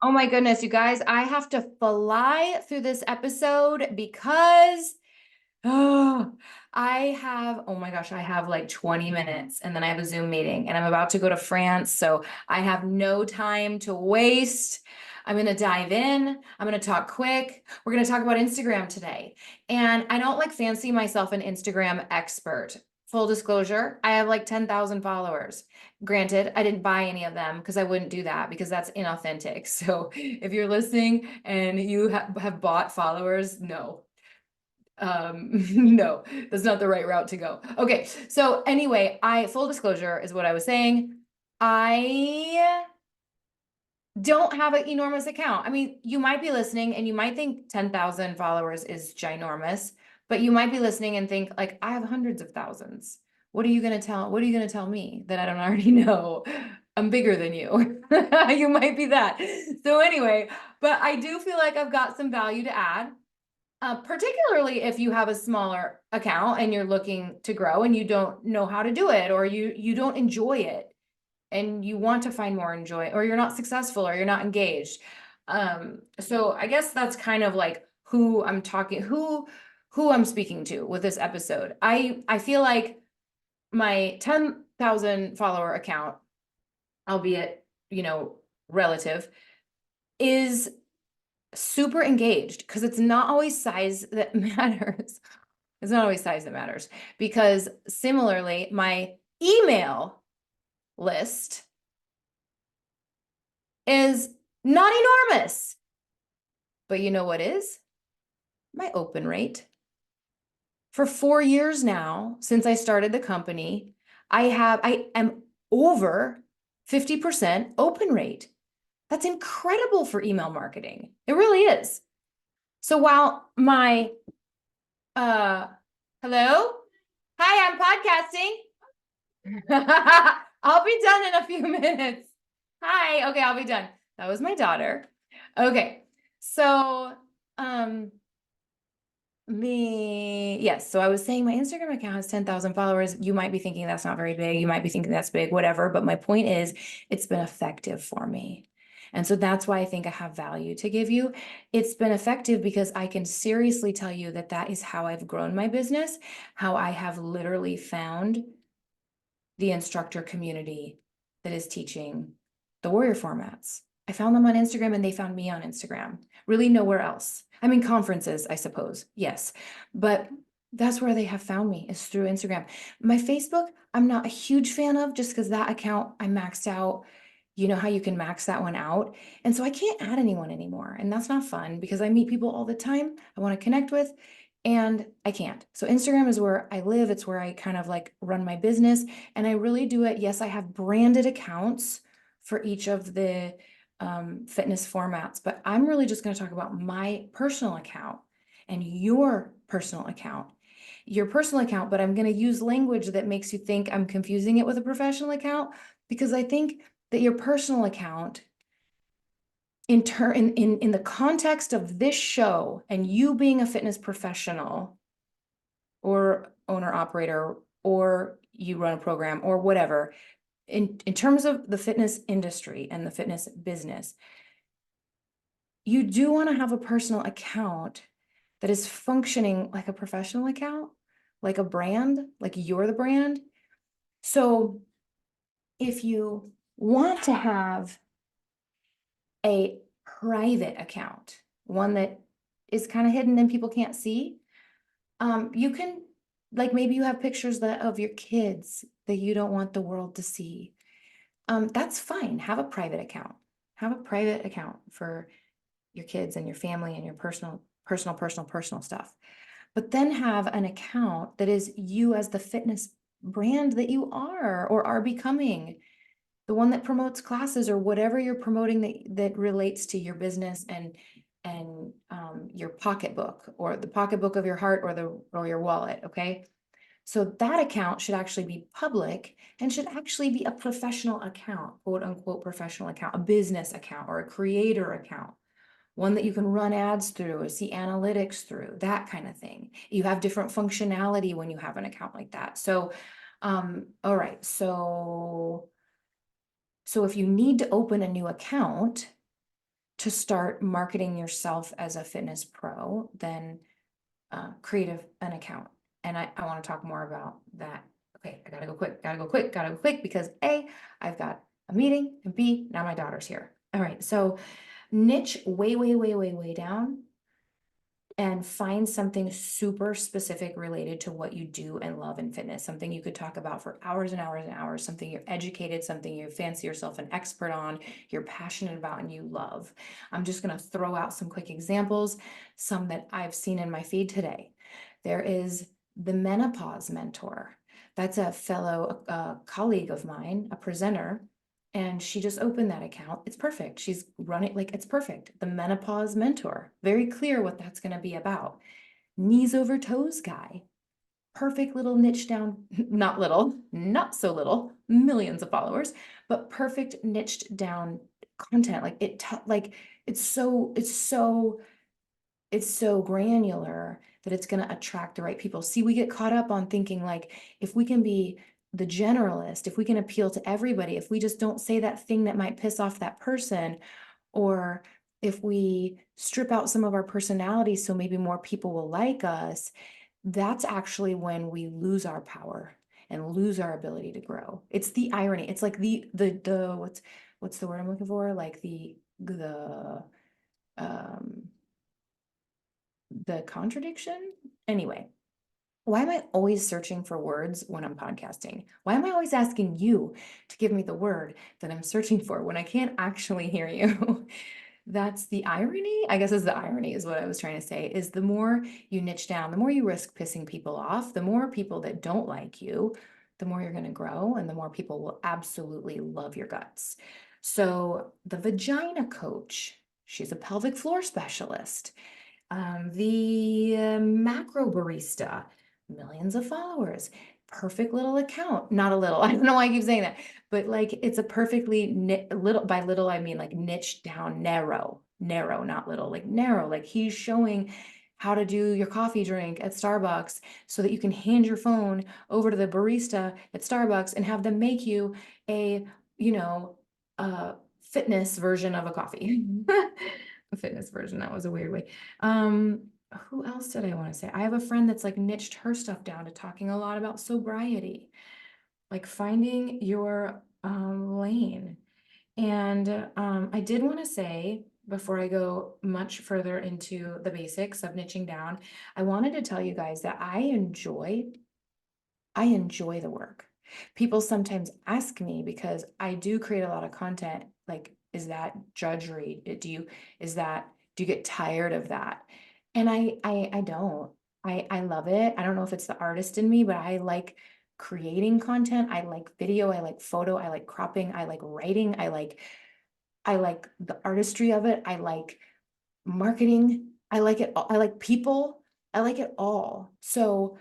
Oh my goodness, you guys, I have to fly through this episode because oh, oh my gosh, I have like 20 minutes and then I have a Zoom meeting and I'm about to go to France. So I have no time to waste. I'm going to dive in. I'm going to talk quick. We're going to talk about Instagram today. And I don't like fancy myself an Instagram expert. Full disclosure, I have like 10,000 followers. Granted, I didn't buy any of them because I wouldn't do that because that's inauthentic. So if you're listening and you have bought followers, no, no, that's not the right route to go. Okay, so anyway, full disclosure is what I was saying. I don't have an enormous account. I mean, you might be listening and you might think 10,000 followers is ginormous, but you might be listening and think like I have hundreds of thousands. What are you going to tell me that I don't already know? I'm bigger than you. You might be that. So anyway, but I do feel like I've got some value to add. Particularly if you have a smaller account and you're looking to grow and you don't know how to do it, or you don't enjoy it and you want to find more enjoy, or you're not successful or you're not engaged. So I guess that's kind of like who I'm speaking to with this episode. I feel like my 10,000 follower account, albeit, relative, is super engaged because it's not always size that matters. It's not always size that matters because similarly, my email list is not enormous. But you know what is? My open rate. For 4 years now, since I started the company, I am over 50% open rate. That's incredible for email marketing. It really is. So while my hello? Hi, I'm podcasting. I'll be done in a few minutes. Hi. Okay, I'll be done. That was my daughter. Okay. So, yes. So I was saying my Instagram account has 10,000 followers. You might be thinking that's not very big. You might be thinking that's big, whatever. But my point is, it's been effective for me. And so that's why I think I have value to give you. It's been effective because I can seriously tell you that that is how I've grown my business, how I have literally found the instructor community that is teaching the warrior formats. I found them on Instagram and they found me on Instagram. Really nowhere else. I mean, conferences, I suppose, yes. But that's where they have found me, is through Instagram. My Facebook, I'm not a huge fan of just because that account I maxed out. You know how you can max that one out? And so I can't add anyone anymore. And that's not fun because I meet people all the time I want to connect with and I can't. So Instagram is where I live. It's where I kind of like run my business. And I really do it. Yes, I have branded accounts for each of the fitness formats, but I'm really just going to talk about my personal account and your personal account. Your personal account, but I'm going to use language that makes you think I'm confusing it with a professional account because I think that your personal account in the context of this show and you being a fitness professional or owner operator or you run a program or whatever, in terms of the fitness industry and the fitness business, you do want to have a personal account that is functioning like a professional account, like a brand, like you're the brand. So if you want to have a private account, one that is kind of hidden and people can't see, you can, like, maybe you have pictures of your kids that you don't want the world to see. That's fine. Have a private account. Have a private account for your kids and your family and your personal stuff. But then have an account that is you as the fitness brand that you are or are becoming, the one that promotes classes or whatever you're promoting that relates to your business and your pocketbook or the pocketbook of your heart or your wallet. Okay. So that account should actually be public and should actually be a professional account, quote unquote professional account, a business account or a creator account, one that you can run ads through or see analytics through, that kind of thing. You have different functionality when you have an account like that. So, all right. So if you need to open a new account, to start marketing yourself as a fitness pro, then create an account. And I want to talk more about that. Okay, I gotta go quick, because A, I've got a meeting, and B, now my daughter's here. All right, so niche way down and find something super specific related to what you do and love in fitness, something you could talk about for hours and hours and hours, something you're educated, something you fancy yourself an expert on, you're passionate about and you love. I'm just going to throw out some quick examples, some that I've seen in my feed today. There is the Menopause Mentor. That's a fellow colleague of mine, a presenter, and she just opened that account. It's perfect. She's running like it's perfect. The Menopause Mentor, very clear what that's going to be about. Knees over toes guy, perfect little niche down, not little, not so little, millions of followers, but perfect niched down content. Like it's so granular that it's going to attract the right people. See, we get caught up on thinking like, if we can be the generalist, if we can appeal to everybody, if we just don't say that thing that might piss off that person, or if we strip out some of our personalities so maybe more people will like us, that's actually when we lose our power and lose our ability to grow. It's the irony. It's like the what's the word I'm looking for? Like um the contradiction. Anyway, why am I always searching for words when I'm podcasting? Why am I always asking you to give me the word that I'm searching for when I can't actually hear you? That's the irony. I guess is the irony is what I was trying to say, is the more you niche down, the more you risk pissing people off, the more people that don't like you, the more you're going to grow and the more people will absolutely love your guts. So the vagina coach, she's a pelvic floor specialist. The macro barista, millions of followers, perfect little account. Not a little, I don't know why I keep saying that, but like it's a perfectly little, by little I mean like niche down, narrow, not little, like narrow. Like he's showing how to do your coffee drink at Starbucks so that you can hand your phone over to the barista at Starbucks and have them make you a, you know, fitness version of a coffee. A fitness version, that was a weird way. Who else did I want to say? I have a friend that's like niched her stuff down to talking a lot about sobriety, like finding your lane. And I did want to say, before I go much further into the basics of niching down, I wanted to tell you guys that I enjoy the work. People sometimes ask me, because I do create a lot of content, like, is that drudgery? Do you get tired of that? And I don't. I love it. I don't know if it's the artist in me, but I like creating content. I like video, I like photo, I like cropping, I like writing, I like the artistry of it. I like marketing. I like it all. I like people. I like it all. So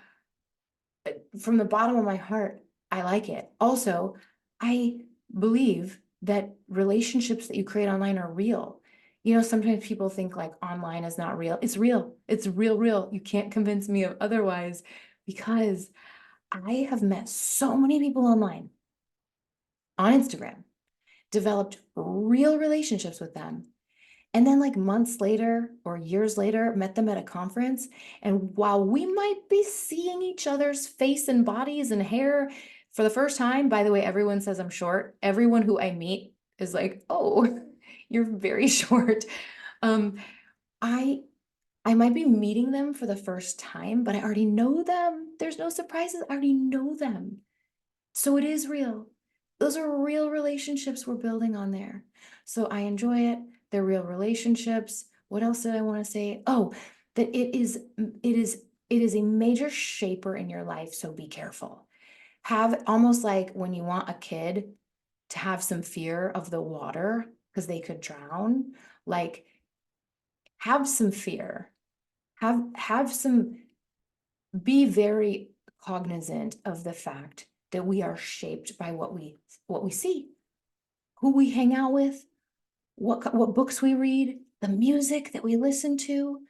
from the bottom of my heart, I like it. Also, I believe that relationships that you create online are real. You know, sometimes people think like online is not real. It's real. It's real. You can't convince me of otherwise, because I have met so many people online on Instagram, developed real relationships with them, and then like months later or years later, met them at a conference. And while we might be seeing each other's face and bodies and hair for the first time, by the way, everyone says I'm short. Everyone who I meet is like, oh, you're very short. Um, I I might be meeting them for the first time, but I already know them. There's no surprises. I already know them. So it is real. Those are real relationships we're building on there. So I enjoy it. They're real relationships. What else did I want to say? Oh, that it is a major shaper in your life. So be careful. Have almost like when you want a kid to have some fear of the water because they could drown, like have some fear. Have some, be very cognizant of the fact that we are shaped by what we see, who we hang out with, what books we read, the music that we listen to,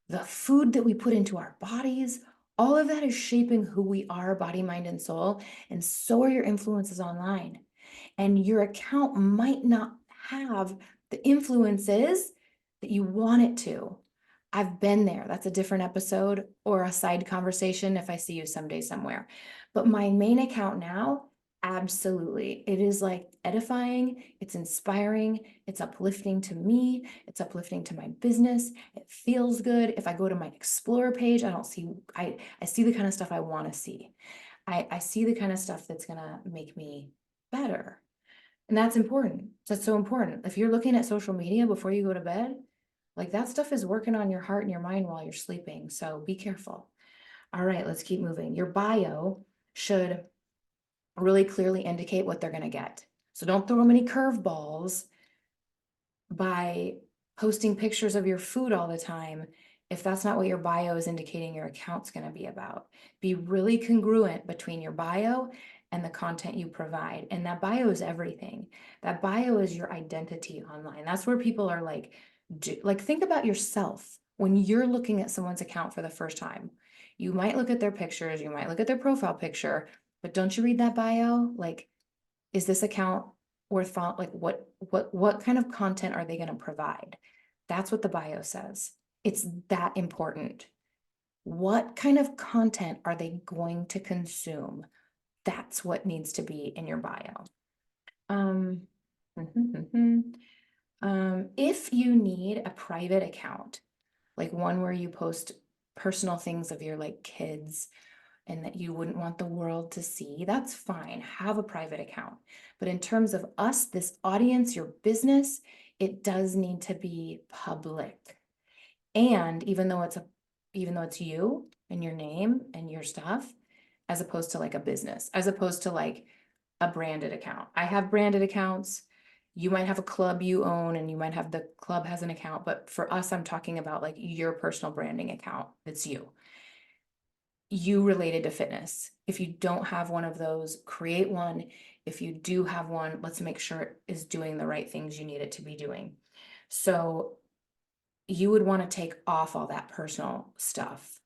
the food that we put into our bodies. All of that is shaping who we are, body, mind, and soul. And so are your influences online. And your account might not have The influence is that you want it to. I've been there. That's a different episode or a side conversation if I see you someday somewhere. But my main account now, absolutely. It is like edifying, it's inspiring, it's uplifting to me, it's uplifting to my business. It feels good. If I go to my Explore page, I see the kind of stuff I want to see. I see the kind of stuff that's gonna make me better. And that's important. That's so important. If you're looking at social media before you go to bed, like that stuff is working on your heart and your mind while you're sleeping. So be careful. All right, let's keep moving. Your bio should really clearly indicate what they're going to get. So don't throw them any curveballs by posting pictures of your food all the time if that's not what your bio is indicating your account's going to be about. Be really congruent between your bio and the content you provide. And that bio is everything. That bio is your identity online. That's where people are like think about yourself when you're looking at someone's account for the first time. You might look at their pictures, you might look at their profile picture, but don't you read that bio? Like, is this account worth following? Like what kind of content are they going to provide? That's what the bio says. It's that important. What kind of content are they going to consume? That's what needs to be in your bio. If you need a private account, like one where you post personal things of your like kids and that you wouldn't want the world to see, that's fine. Have a private account. But in terms of us, this audience, your business, it does need to be public. And even though it's you and your name and your stuff, as opposed to like a business, as opposed to like a branded account. I have branded accounts. You might have a club you own and you might have the club has an account, but for us, I'm talking about like your personal branding account. It's you related to fitness. If you don't have one of those, create one. If you do have one, let's make sure it is doing the right things you need it to be doing. So you would want to take off all that personal stuff.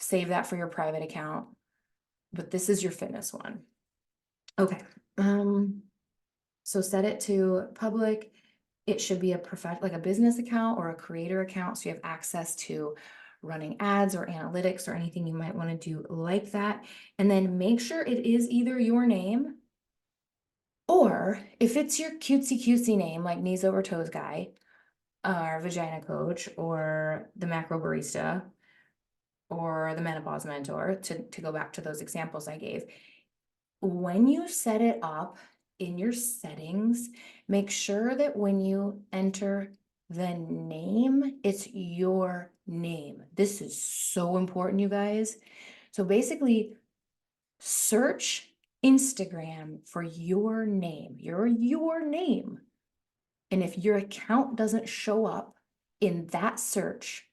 Save that for your private account, but this is your fitness one. Okay. So set it to public. It should be like a business account or a creator account. So you have access to running ads or analytics or anything you might want to do like that. And then make sure it is either your name or if it's your cutesy name, like knees over toes guy, or vagina coach, or the macro barista, or the menopause mentor, to go back to those examples I gave. When you set it up in your settings, make sure that when you enter the name, it's your name. This is so important, you guys. So basically, search Instagram for your name, your name. And if your account doesn't show up in that search,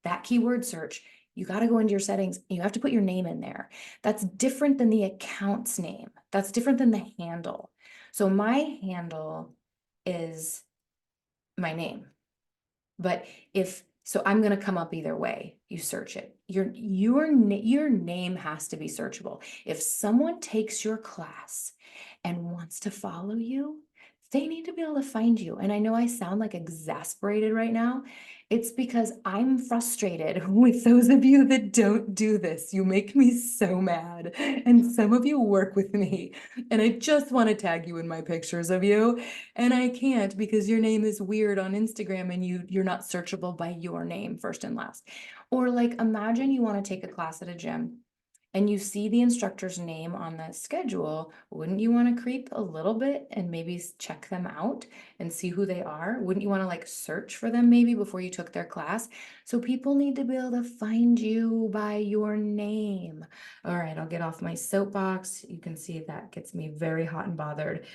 that keyword search, you got to go into your settings. You have to put your name in there. That's different than the account's name. That's different than the handle. So my handle is my name. But so I'm going to come up either way. You search it. Your name has to be searchable. If someone takes your class and wants to follow you, they need to be able to find you. And I know I sound like exasperated right now. It's because I'm frustrated with those of you that don't do this. You make me so mad. And some of you work with me. And I just want to tag you in my pictures of you. And I can't because your name is weird on Instagram and you're not searchable by your name first and last. Or like imagine you want to take a class at a gym and you see the instructor's name on the schedule. Wouldn't you want to creep a little bit and maybe check them out and see who they are? Wouldn't you want to like search for them maybe before you took their class? So people need to be able to find you by your name. All right, I'll get off my soapbox. You can see that gets me very hot and bothered.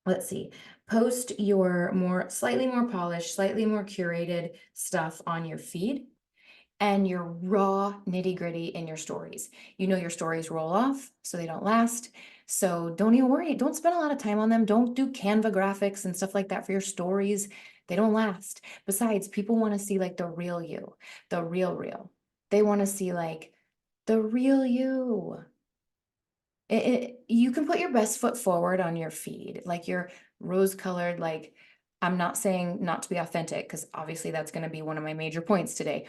Let's see, post your slightly more polished, slightly more curated stuff on your feed and your raw nitty gritty in your stories. You know, your stories roll off, so they don't last. So don't even worry. Don't spend a lot of time on them. Don't do Canva graphics and stuff like that for your stories. They don't last. Besides, people want to see like the real you, the real. They want to see like the real you. You can put your best foot forward on your feed, like your rose colored, like I'm not saying not to be authentic, because obviously that's going to be one of my major points today.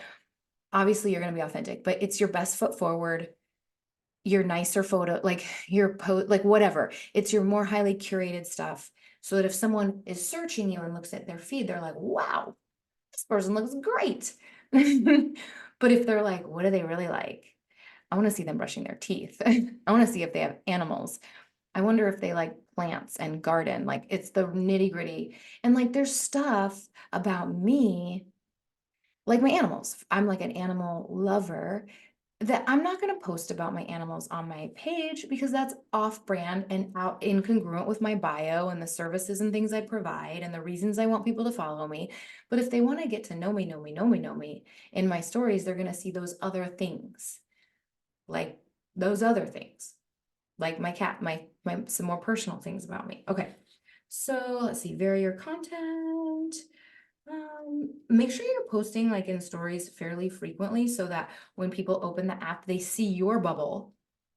Obviously you're going to be authentic, but it's your best foot forward, your nicer photo, like your post, like whatever. It's your more highly curated stuff. So that if someone is searching you and looks at their feed, they're like, wow, this person looks great. But if they're like, what do they really like? I want to see them brushing their teeth. I want to see if they have animals. I wonder if they like plants and garden. Like it's the nitty gritty. And like there's stuff about me, like my animals. I'm like an animal lover that I'm not going to post about my animals on my page because that's off brand and out incongruent with my bio and the services and things I provide and the reasons I want people to follow me. But if they want to get to know me, know me in my stories, they're going to see those other things, like those other things, like my cat, my some more personal things about me. Okay. So let's see, vary your content. Make sure you're posting like in stories fairly frequently so that when people open the app, they see your bubble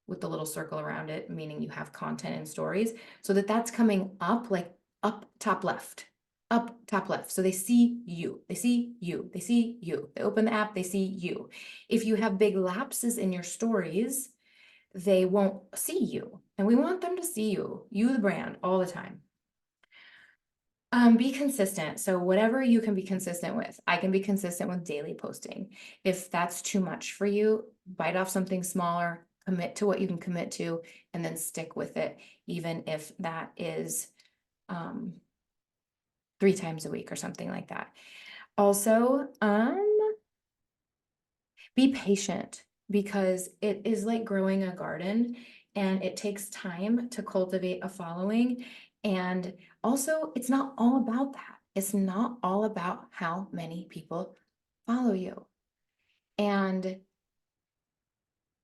with the little circle around it, meaning you have content and stories, so that that's coming up, like up top left, up top left. So they see you, they see you, they see you. They open the app, they see you. If you have big lapses in your stories, they won't see you. And we want them to see you, the brand, all the time. Be consistent. So whatever you can be consistent with, I can be consistent with daily posting. If that's too much for you, bite off something smaller, commit to what you can commit to, and then stick with it, even if that is 3 times a week or something like that. Also, be patient because it is like growing a garden and it takes time to cultivate a following. And also, it's not all about that. It's not all about how many people follow you. And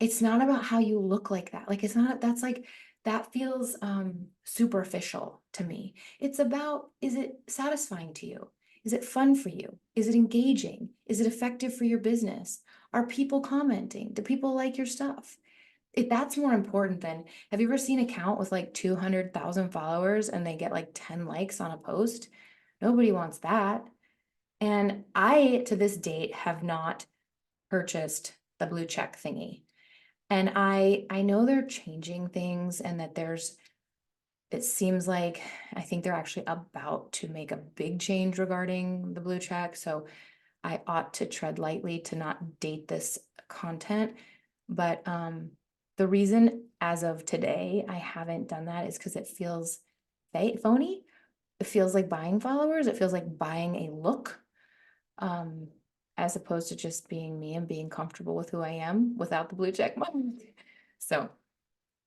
it's not about how you look like that. Like, it's not, that's like, that feels superficial to me. It's about, is it satisfying to you? Is it fun for you? Is it engaging? Is it effective for your business? Are people commenting? Do people like your stuff? If that's more important than, have you ever seen an account with like 200,000 followers and they get like 10 likes on a post? Nobody wants that. And I, to this date, have not purchased the blue check thingy. And I know they're changing things and that it seems like, I think they're actually about to make a big change regarding the blue check. So I ought to tread lightly to not date this content. But the reason as of today I haven't done that is because it feels phony. It feels like buying followers. It feels like buying a look, as opposed to just being me and being comfortable with who I am without the blue check mark. So,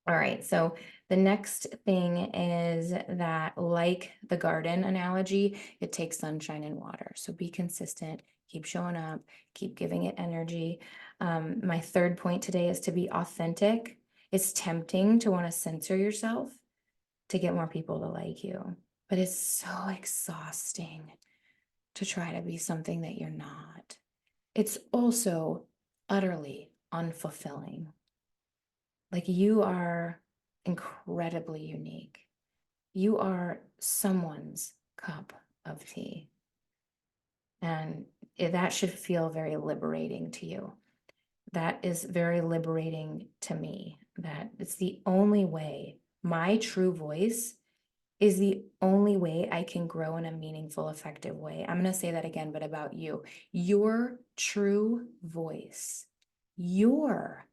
all right. So the next thing is that, like the garden analogy, it takes sunshine and water. So be consistent, keep showing up, keep giving it energy. My third point today is to be authentic. It's tempting to want to censor yourself to get more people to like you, but it's so exhausting to try to be something that you're not. It's also utterly unfulfilling. Like, you are incredibly unique. You are someone's cup of tea. And that should feel very liberating to you. That is very liberating to me. That it's the only way, my true voice is the only way I can grow in a meaningful, effective way. I'm going to say that again, but about you. Your true voice, your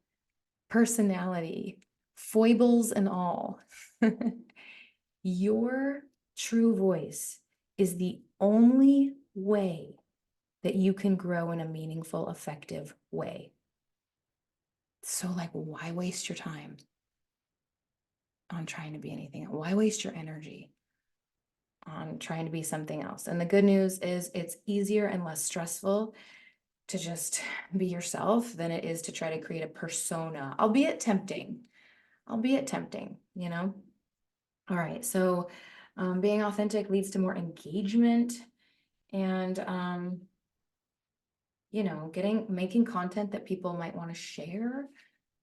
personality, foibles and all. Your true voice is the only way that you can grow in a meaningful, effective way. So, like, why waste your time on trying to be anything? Why waste your energy on trying to be something else? And the good news is it's easier and less stressful to just be yourself than it is to try to create a persona, albeit tempting, you know? All right, so being authentic leads to more engagement and, you know, making content that people might want to share.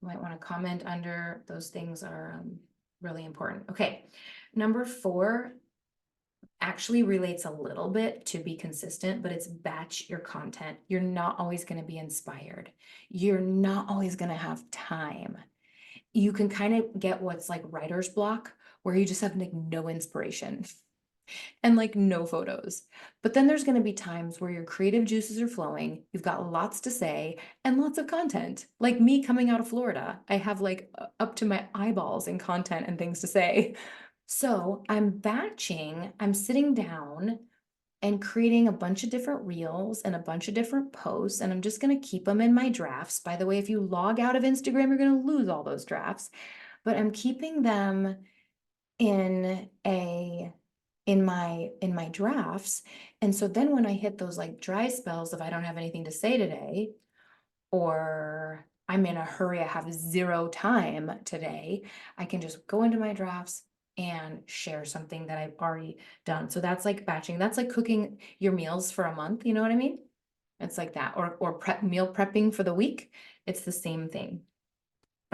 You might want to comment under. Those things are really important. Okay, number 4 actually relates a little bit to be consistent, but it's batch your content. You're not always going to be inspired. You're not always going to have time. You can kind of get what's like writer's block, where you just have like no inspiration and like no photos. But then there's going to be times where your creative juices are flowing, you've got lots to say and lots of content. Like me coming out of Florida, I have like up to my eyeballs in content and things to say. So I'm batching, I'm sitting down and creating a bunch of different reels and a bunch of different posts, and I'm just going to keep them in my drafts. By the way, if you log out of Instagram, you're going to lose all those drafts, but I'm keeping them in my drafts. And so then when I hit those like dry spells, if I don't have anything to say today, or I'm in a hurry, I have 0 time today, I can just go into my drafts and share something that I've already done. So that's like batching. That's like cooking your meals for a month. You know what I mean? It's like that. Or meal prepping for the week. It's the same thing.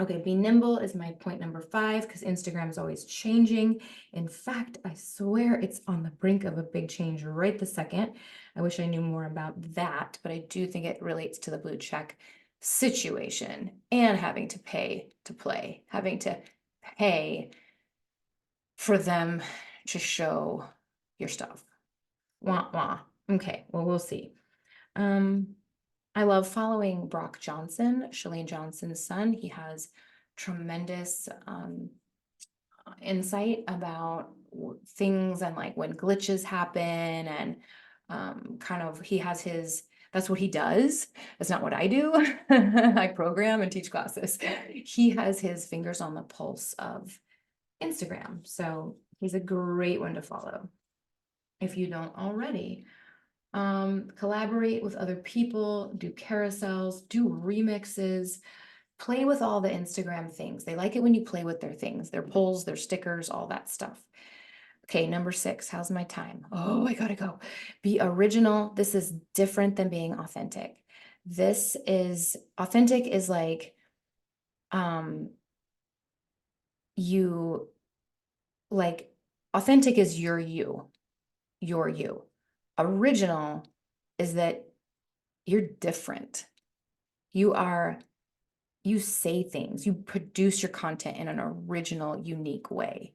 Okay, be nimble is my point number 5, because Instagram is always changing. In fact, I swear it's on the brink of a big change right this second. I wish I knew more about that, but I do think it relates to the blue check situation and having to pay to play, having to pay for them to show your stuff. Wah, wah. Okay, well, we'll see. I love following Brock Johnson, Shalane Johnson's son. He has tremendous insight about things and like when glitches happen, and kind of he has his, that's what he does. That's not what I do. I program and teach classes. He has his fingers on the pulse of Instagram. So he's a great one to follow if you don't already. Collaborate with other people, do carousels, do remixes, play with all the Instagram things. They like it when you play with their things, their polls, their stickers, all that stuff. Okay, number 6, how's my time? Oh, I gotta go. Be original. This is different than being authentic. This is, authentic is like, you, like, authentic is your you. Original is that you're different. You say things, you produce your content in an original, unique way.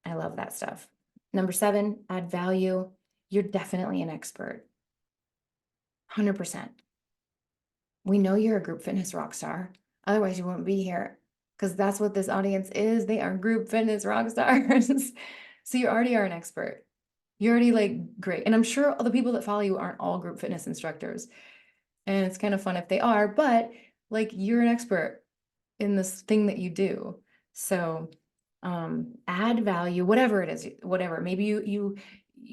I love that stuff. Number 7, add value. You're definitely an expert. 100%. We know you're a group fitness rock star. Otherwise, you wouldn't be here, because that's what this audience is. They are group fitness rock stars. So you already are an expert. You're already like great. And I'm sure all the people that follow you aren't all group fitness instructors. And it's kind of fun if they are, but like you're an expert in this thing that you do. So add value, whatever it is, whatever, maybe you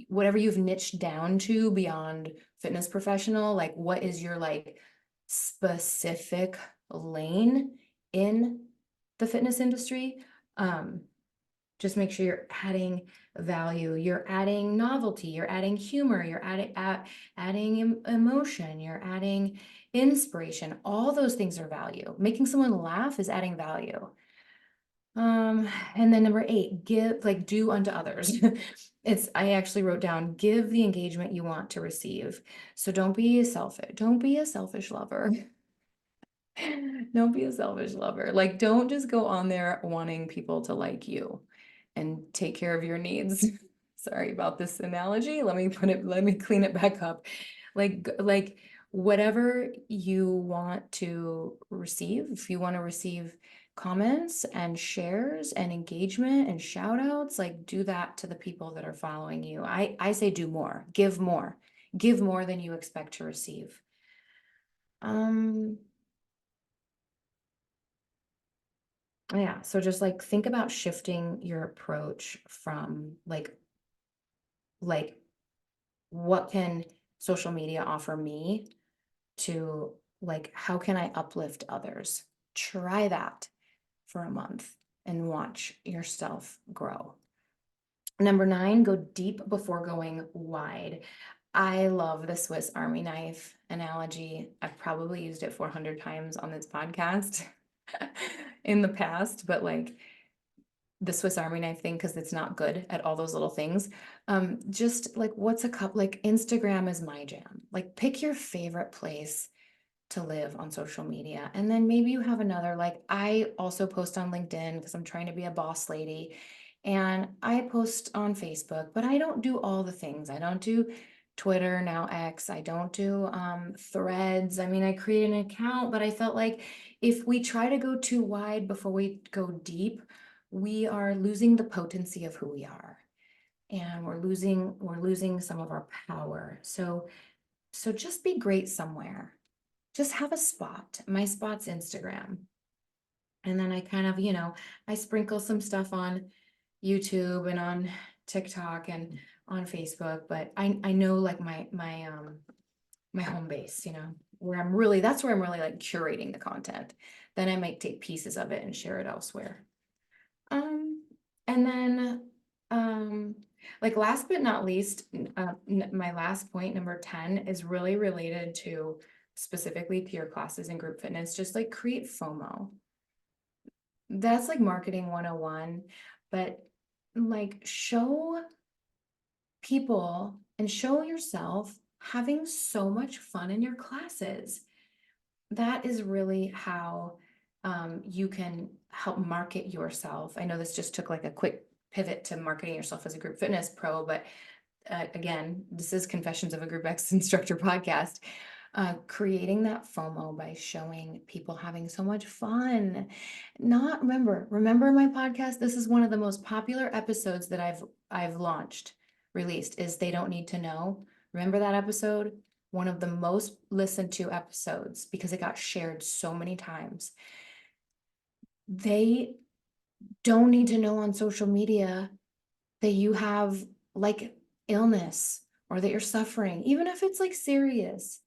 whatever you've niched down to beyond fitness professional, like what is your like specific lane in the fitness industry. Just make sure you're adding value, you're adding novelty, you're adding humor, you're adding emotion, you're adding inspiration. All those things are value. Making someone laugh is adding value. And then number 8, give, like, do unto others. I actually wrote down, give the engagement you want to receive. So don't be selfish. Don't be a selfish lover. Don't be a selfish lover. Like, don't just go on there wanting people to like you and take care of your needs. Sorry about this analogy. Let me clean it back up. Like whatever you want to receive, if you want to receive comments and shares and engagement and shout outs, like do that to the people that are following you. I say do more, give more than you expect to receive. Yeah, so just like think about shifting your approach from like what can social media offer me to like how can I uplift others? Try that for a month and watch yourself grow. Number 9, go deep before going wide. I love the Swiss Army knife analogy. I've probably used it 400 times on this podcast in the past, but like the Swiss Army knife thing, because it's not good at all those little things. Just like what's a cup, like Instagram is my jam. Like pick your favorite place to live on social media. And then maybe you have another, like I also post on LinkedIn because I'm trying to be a boss lady. And I post on Facebook, but I don't do all the things. I don't do Twitter, now X. I don't do threads. I mean, I created an account, but I felt like if we try to go too wide before we go deep, we are losing the potency of who we are. And we're losing some of our power. So just be great somewhere. Just have a spot. My spot's Instagram. And then I kind of, I sprinkle some stuff on YouTube and on TikTok and on Facebook, but I know like my home base, where that's where I'm really like curating the content. Then I might take pieces of it and share it elsewhere. And then like last but not least, my last point, number 10, is really related to specifically peer classes and group fitness. Just like create FOMO. That's like marketing 101, but like show people and show yourself having so much fun in your classes. That is really how you can help market yourself. I know this just took like a quick pivot to marketing yourself as a group fitness pro, but again, this is Confessions of a GroupX Instructor podcast. Creating that FOMO by showing people having so much fun. Remember my podcast. This is one of the most popular episodes that I've released is They Don't Need to Know. Remember that episode? One of the most listened to episodes because it got shared so many times. They don't need to know on social media that you have like illness or that you're suffering, even if it's like serious,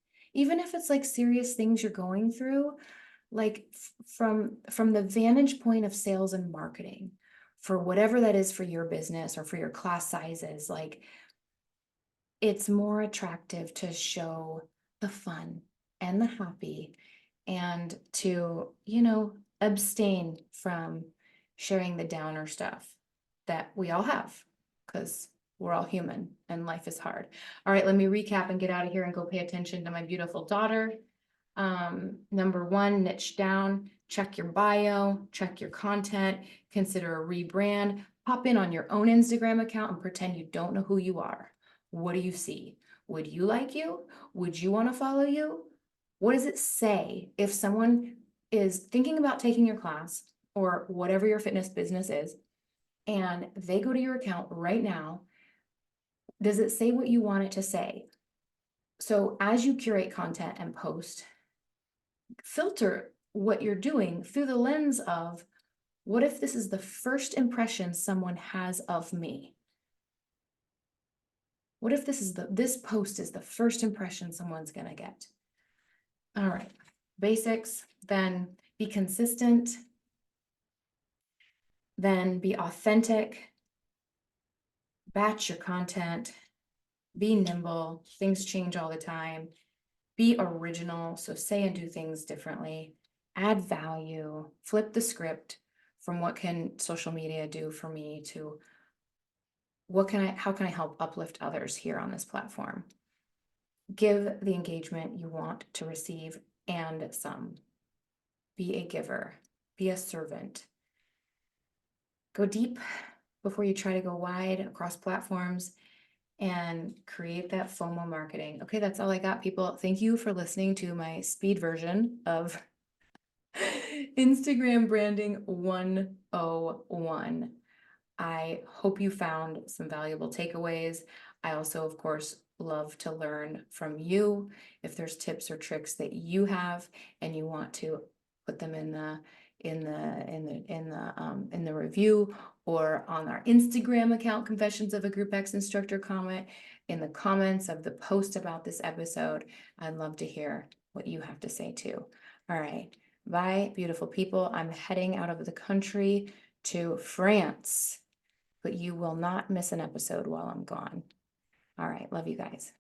things you're going through, like from the vantage point of sales and marketing for whatever that is for your business or for your class sizes, like it's more attractive to show the fun and the happy and to, abstain from sharing the downer stuff that we all have because we're all human and life is hard. All right, let me recap and get out of here and go pay attention to my beautiful daughter. Number 1, niche down, check your bio, check your content, consider a rebrand, pop in on your own Instagram account and pretend you don't know who you are. What do you see? Would you like you? Would you want to follow you? What does it say if someone is thinking about taking your class or whatever your fitness business is, and they go to your account right now? Does it say what you want it to say? So as you curate content and post, filter what you're doing through the lens of, what if this is the first impression someone has of me? What if this post is the first impression someone's gonna get? All right, basics, then be consistent, then be authentic, batch your content, be nimble, things change all the time, be original, so say and do things differently, add value, flip the script from what can social media do for me to how can I help uplift others here on this platform? Give the engagement you want to receive and some. Be a giver, be a servant. Go deep before you try to go wide across platforms and create that FOMO marketing. Okay, that's all I got, people. Thank you for listening to my speed version of Instagram Branding 101. I hope you found some valuable takeaways. I also, of course, love to learn from you. If there's tips or tricks that you have and you want to put them in the review or on our Instagram account, Confessions of a GroupX Instructor, comment in the comments of the post about this episode. I'd love to hear what you have to say too. All right. Bye, beautiful people. I'm heading out of the country to France, but you will not miss an episode while I'm gone. All right. Love you guys.